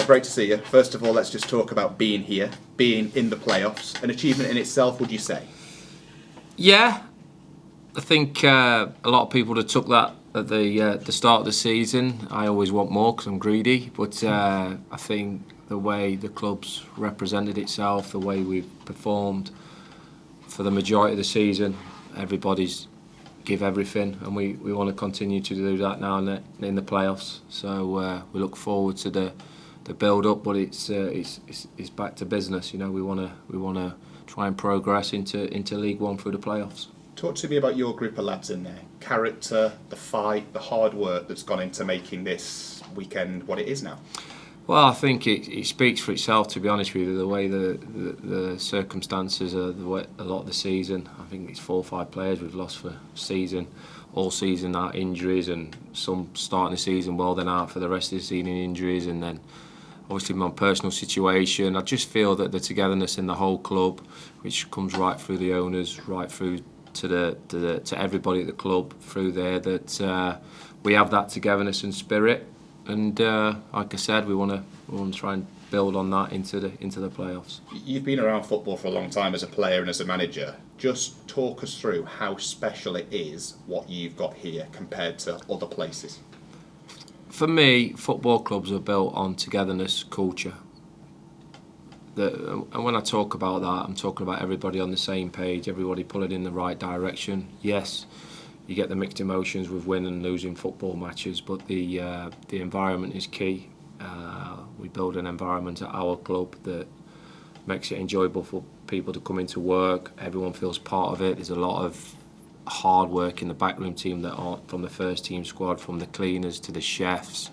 great to see you. First of all, let's just talk about being here, being in the playoffs. An achievement in itself, would you say? Yeah, I think a lot of people that took that at the start of the season. I always want more because I'm greedy, but I think the way the club's represented itself, the way we've performed for the majority of the season, everybody's give everything, and we want to continue to do that now in the playoffs. So we look forward to the build up, but it's back to business. You know, we want to try and progress into League One through the playoffs. Talk to me about your group of lads in there. Character, the fight, the hard work that's gone into making this weekend what it is now. Well, I think it speaks for itself, to be honest with you, the way the circumstances are, a lot of the season. I think it's 4 or 5 players we've lost for all season out injuries, and some starting the season well, then out for the rest of the season in injuries, and then obviously my personal situation. I just feel that the togetherness in the whole club, which comes right through the owners, right through to everybody at the club through there, that we have that togetherness and spirit. And like I said, we want to try and build on that into the playoffs. You've been around football for a long time as a player and as a manager. Just talk us through how special it is what you've got here compared to other places. For me, football clubs are built on togetherness, culture. And when I talk about that, I'm talking about everybody on the same page, everybody pulling in the right direction. Yes, you get the mixed emotions with winning and losing football matches, but the environment is key. We build an environment at our club that makes it enjoyable for people to come into work. Everyone feels part of it. There's a lot of hard work in the backroom team that are from the first team squad, from the cleaners to the chefs,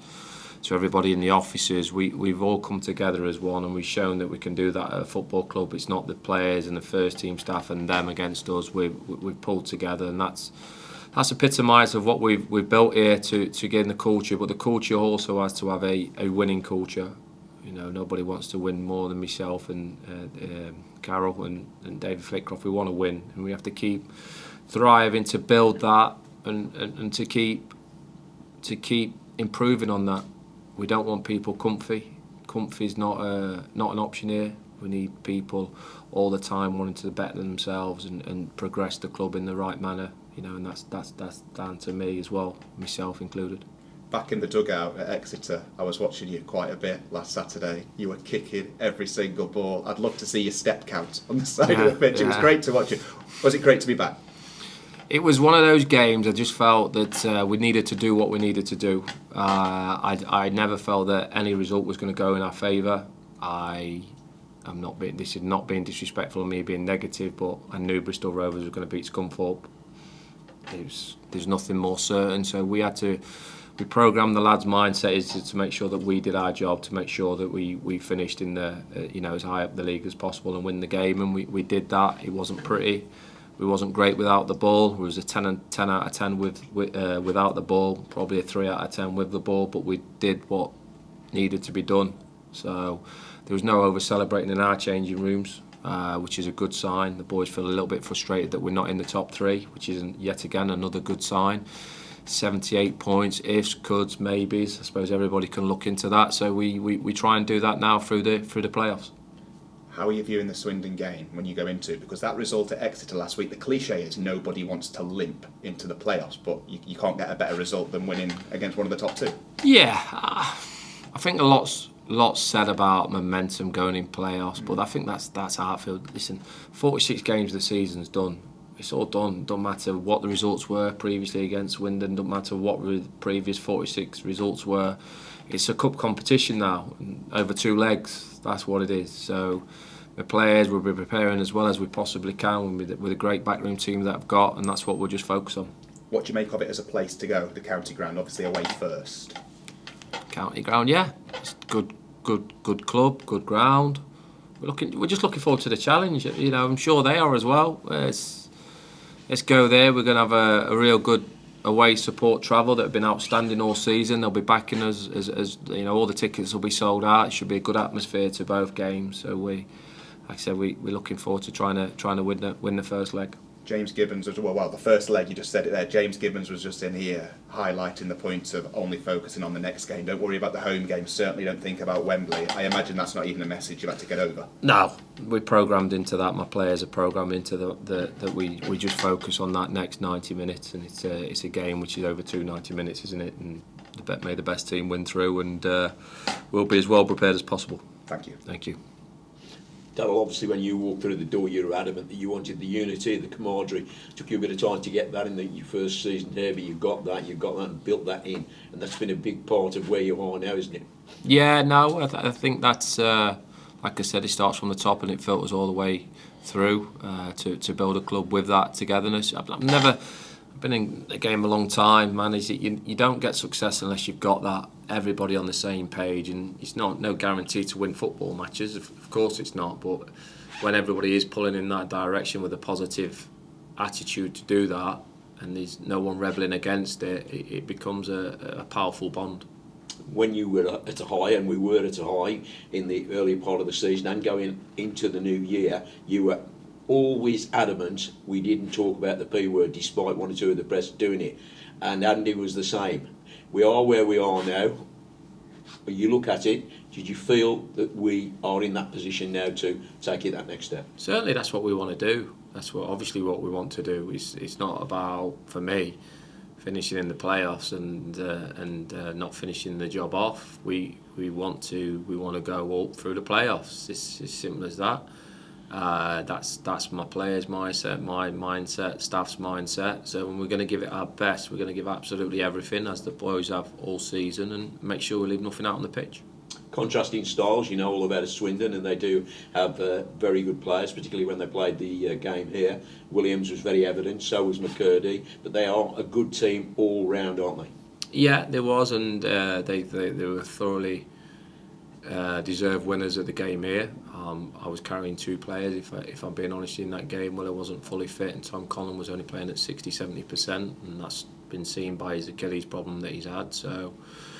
to everybody in the offices. We've all come together as one, and we've shown that we can do that at a football club. It's not the players and the first team staff and them against us. We've pulled together, and that's epitomised of what we've built here to gain the culture. But the culture also has to have a winning culture. You know, nobody wants to win more than myself and Carol and David Flitcroft. We want to win, and we have to keep thriving to build that and to keep improving on that. We don't want people comfy. Comfy's not an option here. We need people all the time wanting to better themselves and progress the club in the right manner. You know, and that's down to me as well, myself included. Back in the dugout at Exeter, I was watching you quite a bit last Saturday. You were kicking every single ball. I'd love to see your step count on the side of the pitch. It was great to watch you. Was it great to be back? It was one of those games. I just felt that we needed to do what we needed to do. I never felt that any result was going to go in our favour. This is not being disrespectful of me being negative, but I knew Bristol Rovers were going to beat Scunthorpe. There's nothing more certain, so we programmed the lads' mindset is to make sure that we did our job, to make sure that we finished in the as high up the league as possible and win the game, and we did that. It wasn't pretty. We wasn't great without the ball. It was a 10 out of 10 without the ball, probably a 3 out of 10 with the ball, but we did what needed to be done. So there was no over celebrating in our changing rooms, which is a good sign. The boys feel a little bit frustrated that we're not in the top 3, which is yet again another good sign. 78 points, ifs, coulds, maybes. I suppose everybody can look into that. So we try and do that now through the playoffs. How are you viewing the Swindon game when you go into it? Because that result at Exeter last week, the cliche is nobody wants to limp into the playoffs, but you can't get a better result than winning against one of the top 2. Yeah, I think a lot's said about momentum going in playoffs, but I think that's Hartfield. Listen, 46 games of the season's done. It's all done. Don't matter what the results were previously against Swindon. Don't matter what the previous 46 results were. It's a cup competition now, over 2 legs. That's what it is. So the players will be preparing as well as we possibly can with a great backroom team that I've got, and that's what we'll just focus on. What do you make of it as a place to go? The county ground, obviously away first. County ground, yeah. It's good club, good ground. We're just looking forward to the challenge. You know, I'm sure they are as well. Let's go there. We're going to have a real good away support travel that have been outstanding all season. They'll be backing us as you know. All the tickets will be sold out. It should be a good atmosphere to both games. So like I said, we're looking forward to trying to win the first leg. James Gibbons was, well, the first leg, you just said it there, James Gibbons was just in here highlighting the point of only focusing on the next game. Don't worry about the home game, certainly don't think about Wembley. I imagine that's not even a message you've had to get over. No, we're programmed into that. My players are programmed into that we just focus on that next 90 minutes, and it's a game which is over 90 minutes, isn't it? And may the best team win through, and we'll be as well prepared as possible. Thank you. Thank you. Darrell, obviously when you walked through the door you were adamant that you wanted the unity, the camaraderie. Took you a bit of time to get that in your first season here, but you've got that and built that in, and that's been a big part of where you are now, isn't it? Yeah, no, I think that's, like I said, it starts from the top and it filters all the way through to build a club with that togetherness. I've been in the game a long time, man. Is that you don't get success unless you've got that everybody on the same page, and it's no guarantee to win football matches. Of course it's not, but when everybody is pulling in that direction with a positive attitude to do that, and there's no one rebelling against it, it becomes a powerful bond. When you were at a high, and we were at a high in the early part of the season and going into the new year, you were always adamant we didn't talk about the P word, despite one or two of the press doing it. And Andy was the same. We are where we are now. But you look at it, did you feel that we are in that position now to take it that next step? Certainly, that's what we want to do. That's obviously what we want to do. It's not about, for me, finishing in the playoffs and not finishing the job off. We want to go up through the playoffs. It's as simple as that. That's my players' mindset, my mindset, staff's mindset. So when we're going to give it our best, we're going to give absolutely everything, as the boys have all season, and make sure we leave nothing out on the pitch. Contrasting styles, you know all about Swindon, and they do have very good players, particularly when they played the game here. Williams was very evident, so was McCurdy, but they are a good team all round, aren't they? Yeah, there was, and they were thoroughly deserved winners of the game here. I was carrying two players, if I'm being honest, in that game. Well, I wasn't fully fit, and Tom Collin was only playing at 60-70%, and that's been seen by his Achilles problem that he's had. So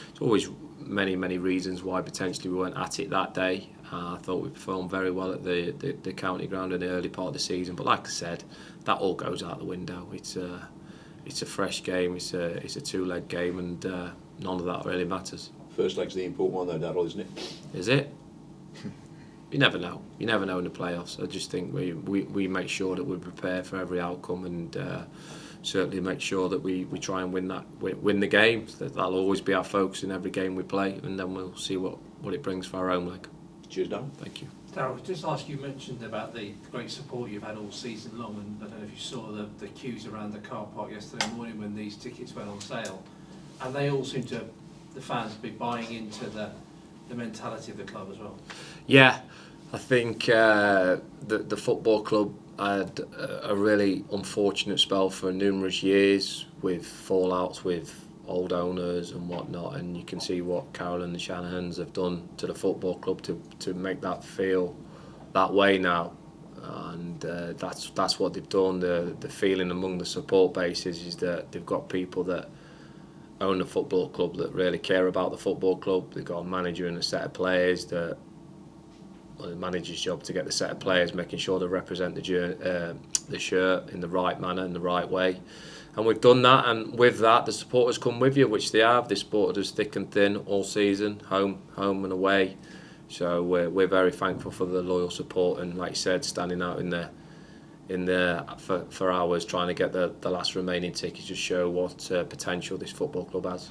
it's always many reasons why potentially we weren't at it that day. I thought we performed very well at the county ground in the early part of the season, but like I said, that all goes out the window. It's a fresh game, it's a two-leg game, and none of that really matters. First leg's the important one though, Darrell, isn't it? Is it? You never know. You never know in the playoffs. I just think we make sure that we prepare for every outcome, and certainly make sure that we try and win the game. That'll always be our focus in every game we play, and then we'll see what it brings for our own leg. Cheers, Darrell. Thank you. Darrell, just ask, you mentioned about the great support you've had all season long, and I don't know if you saw the queues around the car park yesterday morning when these tickets went on sale, and they all seem to, the fans, be buying into the mentality of the club as well. Yeah, I think the football club had a really unfortunate spell for numerous years with fallouts with old owners and whatnot, and you can see what Carol and the Shanahans have done to the football club to make that feel that way now, and that's what they've done. The feeling among the support bases is that they've got people that own the football club that really care about the football club. They've got a manager and a set of players that, well, the manager's job to get the set of players, making sure they represent the shirt in the right manner, in the right way. And we've done that, and with that, the supporters come with you, which they have. They supported us thick and thin all season, home and away. So we're very thankful for the loyal support, and like you said, standing out in there for hours trying to get the last remaining tickets to show what potential this football club has.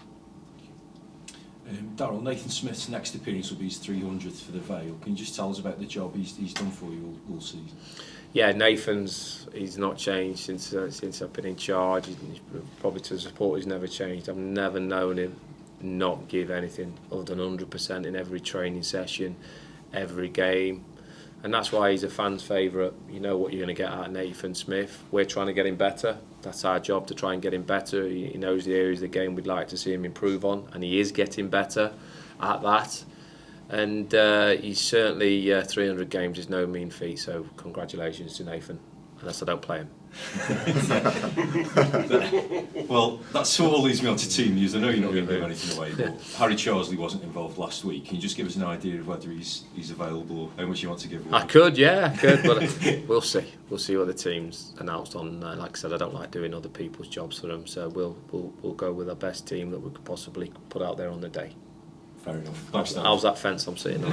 Darrell, Nathan Smith's next appearance will be his 300th for the Vale. Can you just tell us about the job he's done for you all season? Yeah, he's not changed since I've been in charge. He's probably to the support, he's never changed. I've never known him not give anything other than 100% in every training session, every game. And that's why he's a fan's favourite. You know what you're going to get out of Nathan Smith. We're trying to get him better. That's our job, to try and get him better. He knows the areas of the game we'd like to see him improve on, and he is getting better at that. And he's certainly 300 games is no mean feat, so congratulations to Nathan, unless I don't play him. Well, that sort of leads me on to team news. I know you're not going to give anything away, but Harry Charsley wasn't involved last week. Can you just give us an idea of whether he's available or how much you want to give away? I could, but we'll see. We'll see what the team's announced on. Like I said, I don't like doing other people's jobs for them, so we'll go with the best team that we could possibly put out there on the day. Fair enough. Thanks, Dan. How's that fence I'm sitting on?